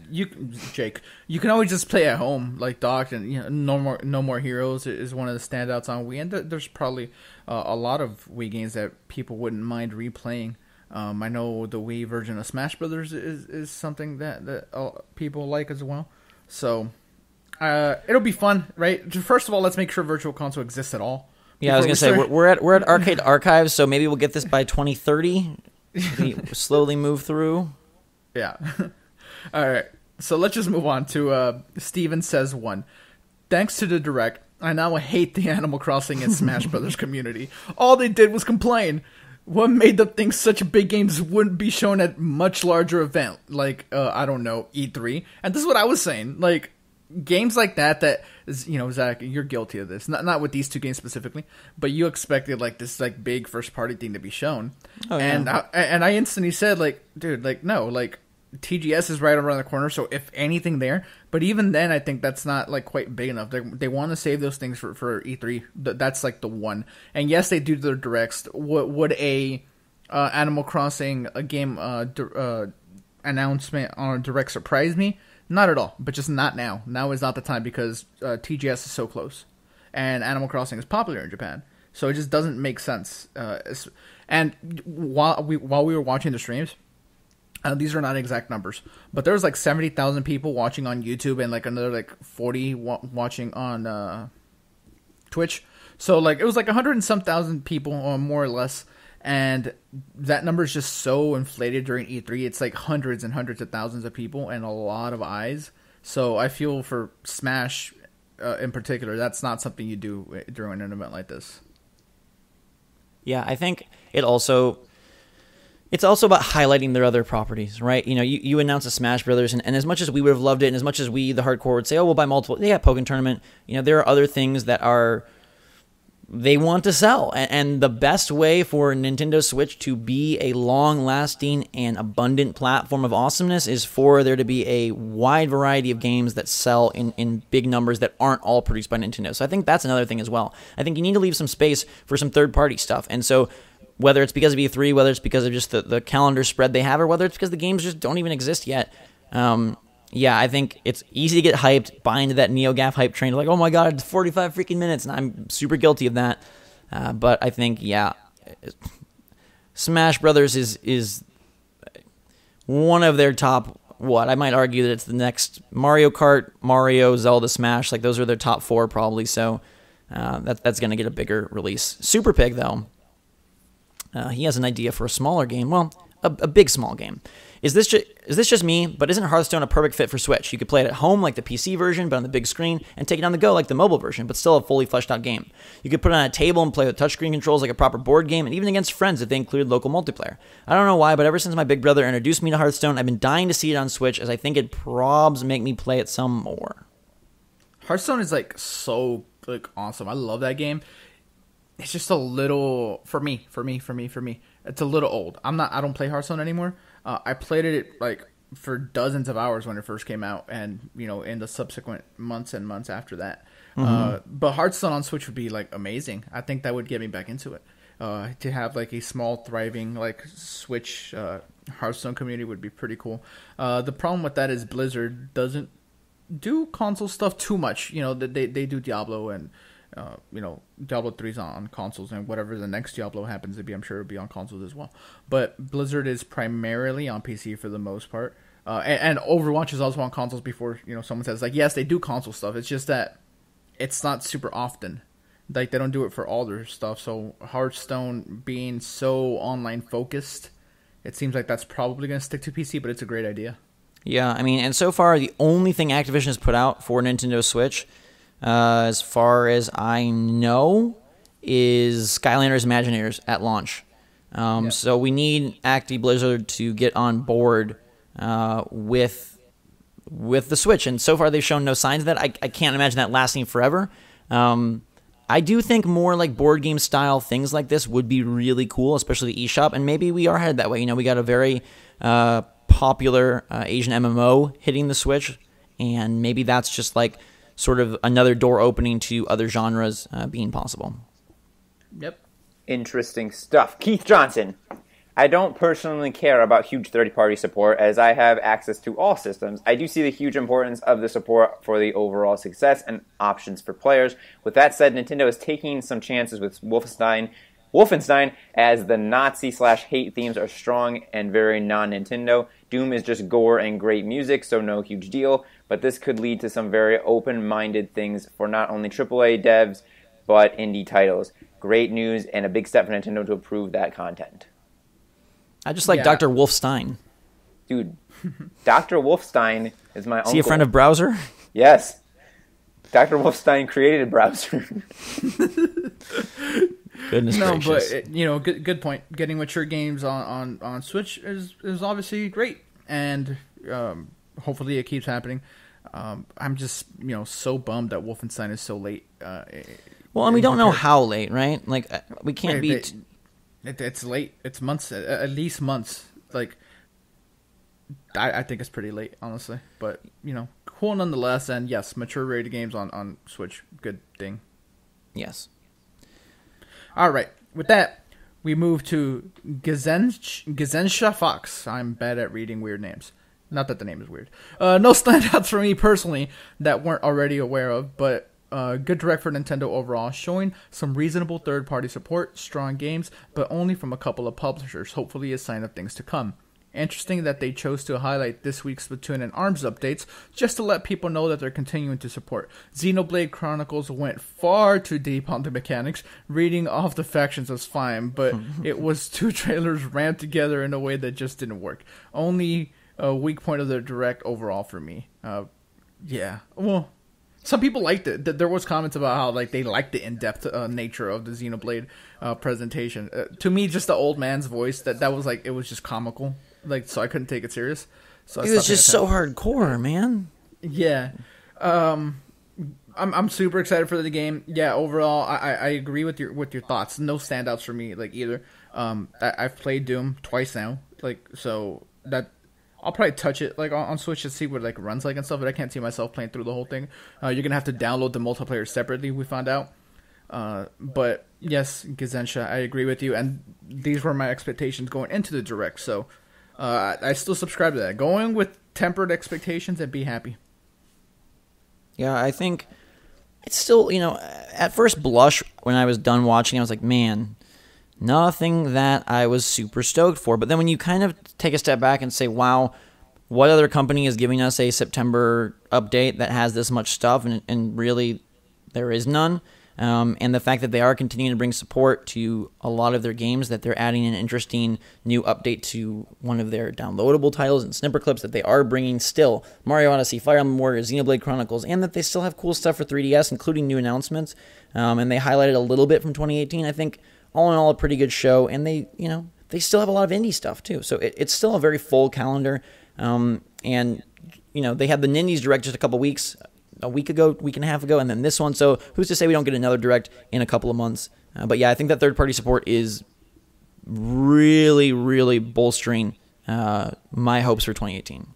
[SPEAKER 2] Jake. You can always just play at home, like docked, and you know, No More Heroes is one of the standouts on Wii, and there's probably a lot of Wii games that people wouldn't mind replaying. I know the Wii version of Smash Brothers is something that people like as well. So It'll be fun, right? First of all, let's make sure Virtual Console exists at all.
[SPEAKER 1] Yeah, I was gonna say we're at Arcade Archives, so maybe we'll get this by 2030. We slowly move through.
[SPEAKER 2] Yeah. All right. So let's just move on to Steven Says 1. Thanks to the Direct, I now hate the Animal Crossing and Smash Brothers community. All they did was complain. What made them think such big games wouldn't be shown at much larger event, like, I don't know, E3? And this is what I was saying. Like, games like that is, you know, Zach, you're guilty of this. Not with these two games specifically, but you expected, like, this, like, big first-party thing to be shown. Oh, yeah. And I instantly said, like, dude, like, no, like, TGS is right around the corner, so if anything there. But even then, I think that's not, like, quite big enough. They want to save those things for E3. That's, like, the one. And yes, they do their directs. Would a Animal Crossing a game announcement on a direct surprise me? Not at all. But just not now. Now is not the time because TGS is so close. And Animal Crossing is popular in Japan. So it just doesn't make sense. And while we were watching the streams, these are not exact numbers, but there was like 70,000 people watching on YouTube and like another like 40 watching on Twitch. So like it was like 100 and some thousand people, more or less, and that number is just so inflated during E3. It's like hundreds and hundreds of thousands of people and a lot of eyes. So I feel for Smash in particular, that's not something you do during an event like this.
[SPEAKER 1] Yeah, I think it's also about highlighting their other properties, right? You know, you announce a Smash Brothers, and as much as we would have loved it, and as much as we, the hardcore, would say, oh, we'll buy multiple, they got Pokken Tournament, you know, there are other things that they want to sell. And the best way for Nintendo Switch to be a long-lasting and abundant platform of awesomeness is for there to be a wide variety of games that sell in big numbers that aren't all produced by Nintendo. So I think that's another thing as well. I think you need to leave some space for some third-party stuff. And so whether it's because of E3, whether it's because of just the calendar spread they have, or whether it's because the games just don't even exist yet. Yeah, I think it's easy to get hyped, buy into that NeoGAF hype train, like, oh my god, it's 45 freaking minutes, and I'm super guilty of that. But I think, yeah, Smash Brothers is one of their top, I might argue that it's the next Mario Kart, Mario, Zelda, Smash, like those are their top four probably, so that's going to get a bigger release. Super Pig, though. He has an idea for a smaller game. Well, a big small game. Is this just me? But isn't Hearthstone a perfect fit for Switch? You could play it at home like the PC version, but on the big screen, and take it on the go like the mobile version, but still a fully fleshed out game. You could put it on a table and play with touchscreen controls like a proper board game, and even against friends if they included local multiplayer. I don't know why, but ever since my big brother introduced me to Hearthstone, I've been dying to see it on Switch, as I think it probs make me play it some more.
[SPEAKER 2] Hearthstone is like so like awesome. I love that game. It's just a little for me. It's a little old. I don't play Hearthstone anymore. I played it like for dozens of hours when it first came out, and you know, in the subsequent months and months after that. But Hearthstone on Switch would be like amazing. I think that would get me back into it. To have like a small, thriving like Switch Hearthstone community would be pretty cool. The problem with that is Blizzard doesn't do console stuff too much. You know, they do Diablo and. You know, Diablo 3's on consoles, and whatever the next Diablo happens to be, I'm sure it'll be on consoles as well. But Blizzard is primarily on PC for the most part. And Overwatch is also on consoles before, you know, someone says, like, yes, they do console stuff. It's just that it's not super often. Like, they don't do it for all their stuff. So Hearthstone being so online focused, it seems like that's probably going to stick to PC, but it's a great idea.
[SPEAKER 1] Yeah, I mean, and so far, the only thing Activision has put out for Nintendo Switch, as far as I know, is Skylanders Imagineers at launch. So we need Acti Blizzard to get on board with the Switch, and so far they've shown no signs of that. I can't imagine that lasting forever. I do think more like board game style things like this would be really cool, especially the eShop, and maybe we are headed that way. You know, we got a very popular Asian MMO hitting the Switch, and maybe that's just like sort of another door opening to other genres being possible.
[SPEAKER 2] Yep.
[SPEAKER 3] Interesting stuff. Keith Johnson. I don't personally care about huge third-party support, as I have access to all systems. I do see the huge importance of the support for the overall success and options for players. With that said, Nintendo is taking some chances with Wolfenstein Wolfenstein, as the Nazi/hate themes are strong and very non-Nintendo. Doom is just gore and great music, so no huge deal, but this could lead to some very open-minded things for not only AAA devs, but indie titles. Great news and a big step for Nintendo to approve that content.
[SPEAKER 1] I just like Dr. Wolfstein.
[SPEAKER 3] Dude, Dr. Wolfstein is my uncle.
[SPEAKER 1] Is he a friend of Browser?
[SPEAKER 3] Yes. Dr. Wolfstein created Browser.
[SPEAKER 1] Goodness gracious.
[SPEAKER 2] But good point. Getting mature games on Switch is obviously great, and hopefully it keeps happening. I'm just so bummed that Wolfenstein is so late.
[SPEAKER 1] Well, and we don't know how late, right? Like we can't be.
[SPEAKER 2] It's late. It's months, at least months. Like I think it's pretty late, honestly. But cool nonetheless. And yes, mature rated games on Switch, good thing.
[SPEAKER 1] Yes.
[SPEAKER 2] All right. With that, we move to Gazensha Fox. I'm bad at reading weird names. Not that the name is weird. No standouts for me personally that weren't already aware of, but good direct for Nintendo overall, showing some reasonable third-party support, strong games, but only from a couple of publishers, hopefully a sign of things to come. Interesting that they chose to highlight this week's Splatoon and ARMS updates just to let people know that they're continuing to support. Xenoblade Chronicles went far too deep on the mechanics. Reading off the factions was fine, but it was two trailers rammed together in a way that just didn't work. Only a weak point of the direct overall for me. Well, some people liked it. There was comments about how they liked the in-depth nature of the Xenoblade presentation. To me, just the old man's voice, that was it was just comical. So I couldn't take it serious. So
[SPEAKER 1] it was just so hardcore, man.
[SPEAKER 2] Yeah. I'm super excited for the game. Yeah, overall, I agree with your thoughts. No standouts for me either. I've played Doom twice now. So that I'll probably touch it on Switch to see what it runs and stuff, but I can't see myself playing through the whole thing. You're gonna have to download the multiplayer separately, we found out. But yes, Gazensha, I agree with you, and these were my expectations going into the direct, so I still subscribe to that. Going with tempered expectations and be happy.
[SPEAKER 1] Yeah, I think it's still, at first blush when I was done watching, I was like, man, nothing that I was super stoked for. But then when you kind of take a step back and say, wow, what other company is giving us a September update that has this much stuff? And really, there is none. And the fact that they are continuing to bring support to a lot of their games, that they're adding an interesting new update to one of their downloadable titles and snipper clips, that they are bringing still Mario Odyssey, Fire Emblem Warriors, Xenoblade Chronicles, and that they still have cool stuff for 3DS, including new announcements. And they highlighted a little bit from 2018. I think all in all, a pretty good show. And they still have a lot of indie stuff too. So it's still a very full calendar. And they had the Nindies Direct just a week and a half ago, and then this one. So who's to say we don't get another direct in a couple of months? But yeah, I think that third-party support is really, really bolstering my hopes for 2018.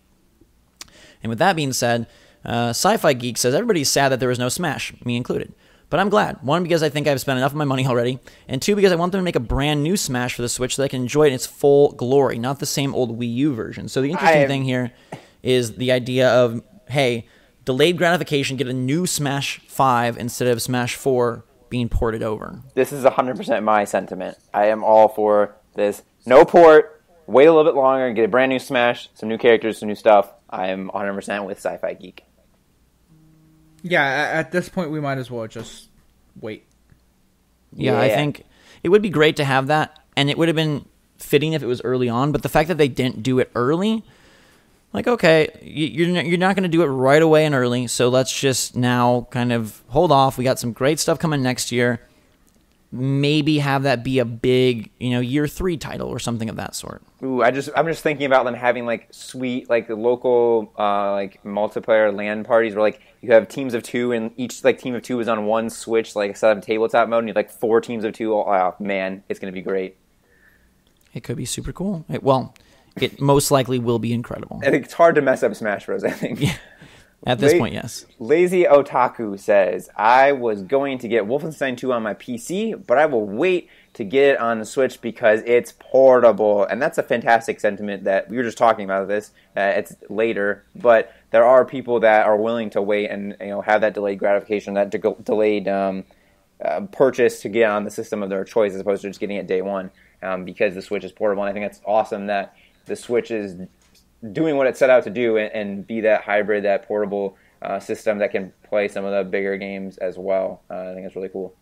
[SPEAKER 1] And with that being said, Sci-Fi Geek says, everybody's sad that there was no Smash, me included. But I'm glad. One, because I think I've spent enough of my money already. And two, because I want them to make a brand new Smash for the Switch so that I can enjoy it in its full glory, not the same old Wii U version. So the interesting thing here is the idea of, hey, delayed gratification, get a new Smash 5 instead of Smash 4 being ported over.
[SPEAKER 3] This is 100% my sentiment. I am all for this. No port, wait a little bit longer, get a brand new Smash, some new characters, some new stuff. I am 100% with Sci-Fi Geek.
[SPEAKER 2] Yeah, at this point, we might as well just wait.
[SPEAKER 1] Yeah, I think it would be great to have that, and it would have been fitting if it was early on, but the fact that they didn't do it early, okay, you're not going to do it right away and early, so let's just now kind of hold off. We got some great stuff coming next year. Maybe have that be a big, year 3 title or something of that sort.
[SPEAKER 3] Ooh, I'm just thinking about them having sweet the local multiplayer LAN parties where you have teams of 2 and each team of 2 is on one Switch instead of tabletop mode and you have 4 teams of 2. Oh man, it's gonna be great.
[SPEAKER 1] It could be super cool. It most likely will be incredible.
[SPEAKER 3] And it's hard to mess up Smash Bros, I think.
[SPEAKER 1] Yeah. At this point, yes.
[SPEAKER 3] Lazy Otaku says, I was going to get Wolfenstein 2 on my PC, but I will wait to get it on the Switch because it's portable. And that's a fantastic sentiment that we were just talking about this. It's later, but there are people that are willing to wait and have that delayed gratification, that delayed purchase to get on the system of their choice as opposed to just getting it day one, because the Switch is portable. And I think it's awesome that the Switch is doing what it set out to do and be that hybrid, that portable system that can play some of the bigger games as well. I think it's really cool.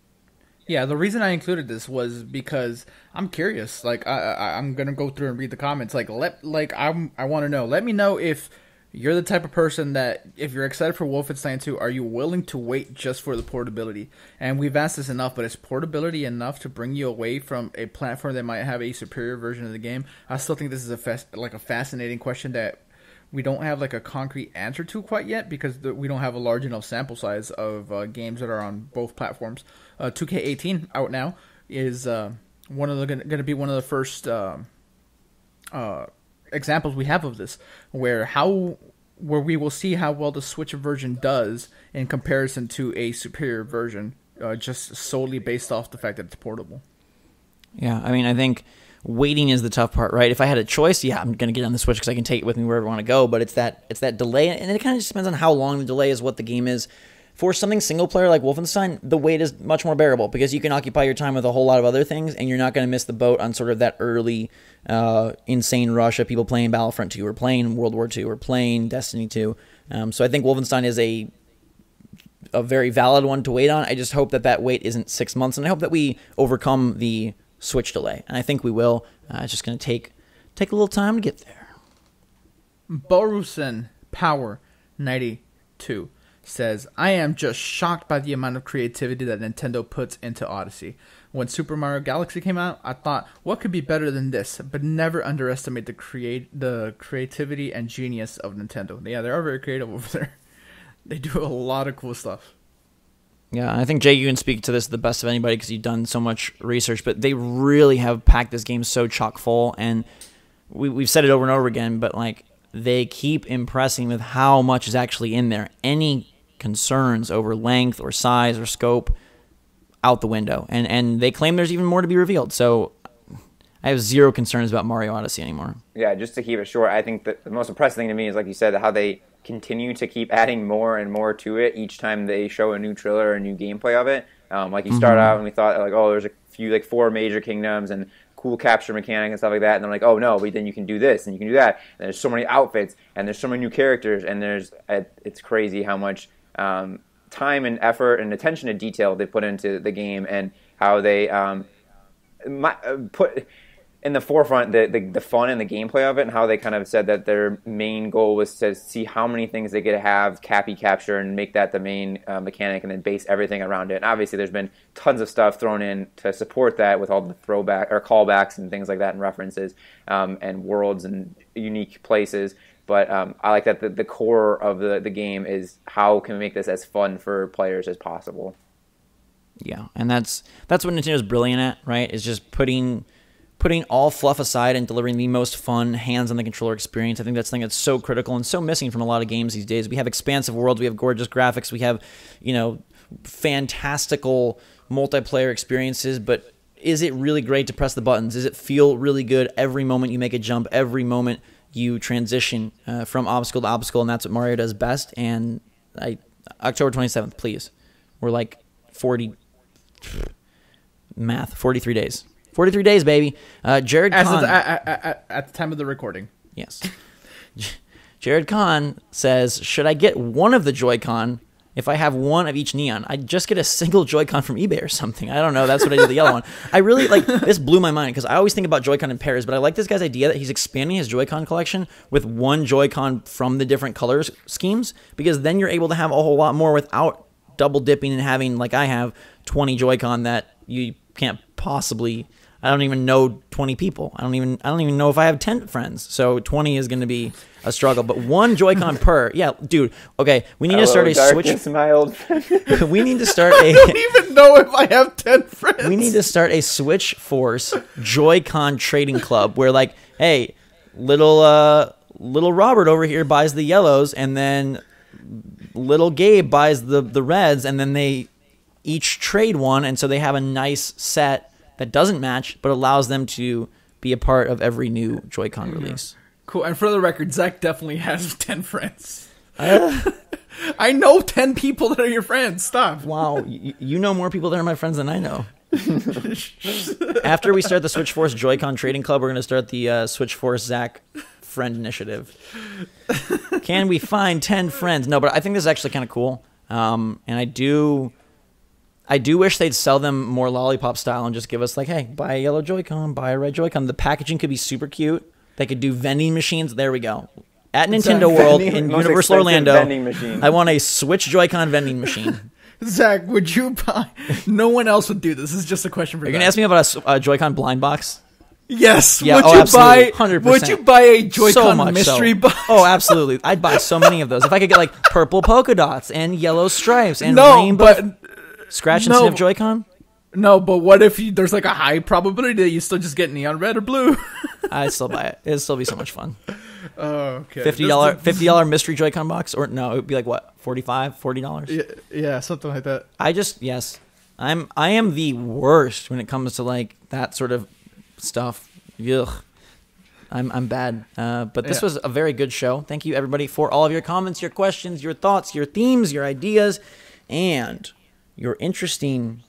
[SPEAKER 2] Yeah, the reason I included this was because I'm curious. Like, I'm gonna go through and read the comments. I want to know. Let me know if you're the type of person that, if you're excited for Wolfenstein 2, are you willing to wait just for the portability? And we've asked this enough, but is portability enough to bring you away from a platform that might have a superior version of the game? I still think this is a fascinating question that we don't have like a concrete answer to quite yet, because we don't have a large enough sample size of games that are on both platforms. 2K18 out now is going to be one of the first examples we have of this, where we will see how well the Switch version does in comparison to a superior version, just solely based off the fact that it's portable.
[SPEAKER 1] Yeah, I mean, I think waiting is the tough part, right? If I had a choice, yeah, I'm going to get on the Switch because I can take it with me wherever I want to go, but it's that delay, and it kind of just depends on how long the delay is, what the game is. For something single player like Wolfenstein, the wait is much more bearable because you can occupy your time with a whole lot of other things, and you're not going to miss the boat on sort of that early insane rush of people playing Battlefront 2 or playing World War 2 or playing Destiny 2. So I think Wolfenstein is a very valid one to wait on. I just hope that wait isn't 6 months, and I hope that we overcome the Switch delay, and I think we will. It's just going to take a little time to get there.
[SPEAKER 2] Borusen Power 92 says, I am just shocked by the amount of creativity that Nintendo puts into Odyssey. When Super Mario Galaxy came out, I thought, what could be better than this? But never underestimate the creativity and genius of Nintendo. Yeah, they are very creative over there. They do a lot of cool stuff.
[SPEAKER 1] Yeah, I think, Jay, you can speak to this the best of anybody because you've done so much research, but they really have packed this game so chock full, and we've said it over and over again, but like they keep impressing with how much is actually in there. Any concerns over length or size or scope out the window, and they claim there's even more to be revealed, so I have zero concerns about Mario Odyssey anymore.
[SPEAKER 3] Yeah, just to keep it short, I think that the most impressive thing to me is, like you said, how they continue to keep adding more and more to it each time they show a new trailer or a new gameplay of it. Like you start out and we thought like, oh, there's a few, like 4 major kingdoms and cool capture mechanic and stuff like that, and they're like, oh no, but then you can do this and you can do that, and there's so many outfits and there's so many new characters, and it's crazy how much time and effort and attention to detail they put into the game, and how they put in the forefront the fun and the gameplay of it, and how they kind of said that their main goal was to see how many things they could have Cappy capture and make that the main mechanic, and then base everything around it. And obviously there's been tons of stuff thrown in to support that with all the throwback or callbacks and things like that, and references and worlds and unique places. But I like that the core of the game is how can we make this as fun for players as possible.
[SPEAKER 1] Yeah, and that's what Nintendo's brilliant at, right? Is just putting all fluff aside and delivering the most fun hands-on-the-controller experience. I think that's something that's so critical and so missing from a lot of games these days. We have expansive worlds, we have gorgeous graphics, we have, fantastical multiplayer experiences, but is it really great to press the buttons? Does it feel really good every moment you make a jump, every moment you transition from obstacle to obstacle? And that's what Mario does best. And October 27th, please. We're like 43 days. 43 days, baby. Jared Kahn.
[SPEAKER 2] At the time of the recording.
[SPEAKER 1] Yes. Jared Kahn says, should I get one of the Joy-Con if I have one of each Neon? I'd just get a single Joy-Con from eBay or something. I don't know. That's what I did with the yellow one. I really, this blew my mind because I always think about Joy-Con in pairs, but I like this guy's idea that he's expanding his Joy-Con collection with one Joy-Con from the different colors schemes, because then you're able to have a whole lot more without double dipping and having, like I have, 20 Joy-Con that you can't possibly... I don't even know 20 people. I don't even know if I have 10 friends. So 20 is going to be a struggle. But one Joy-Con per. Yeah, dude. Okay, we need to start a Switch.
[SPEAKER 3] My old friend.
[SPEAKER 1] We need to start a.
[SPEAKER 2] I don't even know if I have 10 friends.
[SPEAKER 1] We need to start a Switch Force Joy-Con trading club where, like, hey, little Robert over here buys the yellows, and then little Gabe buys the reds, and then they each trade one, and so they have a nice set that doesn't match, but allows them to be a part of every new Joy-Con release.
[SPEAKER 2] Cool. And for the record, Zach definitely has 10 friends. I I know 10 people that are your friends. Stop.
[SPEAKER 1] Wow, you know more people that are my friends than I know. After we start the Switchforce Joy-Con Trading Club, we're going to start the Switchforce Zach Friend Initiative. Can we find 10 friends? No, but I think this is actually kind of cool. And I do wish they'd sell them more lollipop style and just give us like, hey, buy a yellow Joy-Con, buy a red Joy-Con. The packaging could be super cute. They could do vending machines. There we go. At Nintendo World in Universal Orlando, I want a Switch Joy-Con vending machine.
[SPEAKER 2] Zach, would you buy? No one else would do this. This is just a question for you.
[SPEAKER 1] Are you going to ask me about a Joy-Con blind box?
[SPEAKER 2] Yes.
[SPEAKER 1] Yeah,
[SPEAKER 2] would you
[SPEAKER 1] absolutely.
[SPEAKER 2] buy?
[SPEAKER 1] 100%.
[SPEAKER 2] Would you buy a Joy-Con mystery box?
[SPEAKER 1] Oh, absolutely. I'd buy so many of those. If I could get like purple polka dots and yellow stripes and rainbow scratch and sniff Joy-Con.
[SPEAKER 2] No, but what if there's like a high probability that you still just get neon red or blue?
[SPEAKER 1] I'd still buy it. It'd still be so much fun.
[SPEAKER 2] Oh, okay.
[SPEAKER 1] $50 mystery Joy-Con box, or no, it would be like what, $40?
[SPEAKER 2] Yeah, something like that.
[SPEAKER 1] I am the worst when it comes to like that sort of stuff. Ugh. I'm bad. But this was a very good show. Thank you everybody for all of your comments, your questions, your thoughts, your themes, your ideas, and your interesting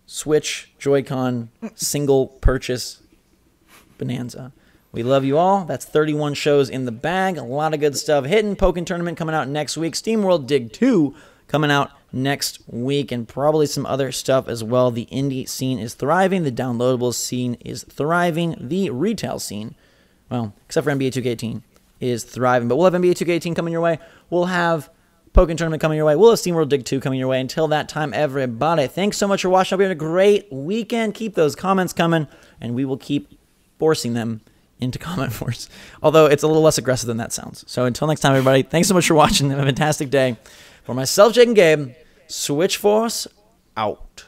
[SPEAKER 1] Switch Joy-Con single purchase bonanza. We love you all. That's 31 shows in the bag. A lot of good stuff. Hidden Pokken Tournament coming out next week. SteamWorld Dig 2 coming out next week, and probably some other stuff as well. The indie scene is thriving. The downloadable scene is thriving. The retail scene, well, except for NBA 2K18, is thriving. But we'll have NBA 2K18 coming your way. We'll have Pokken Tournament coming your way. We'll have SteamWorld Dig 2 coming your way. Until that time, everybody, thanks so much for watching. Hope you had a great weekend. Keep those comments coming, and we will keep forcing them into CommentForce. Although it's a little less aggressive than that sounds. So until next time, everybody, thanks so much for watching. Have a fantastic day. For myself, Jake, and Gabe, Switchforce out.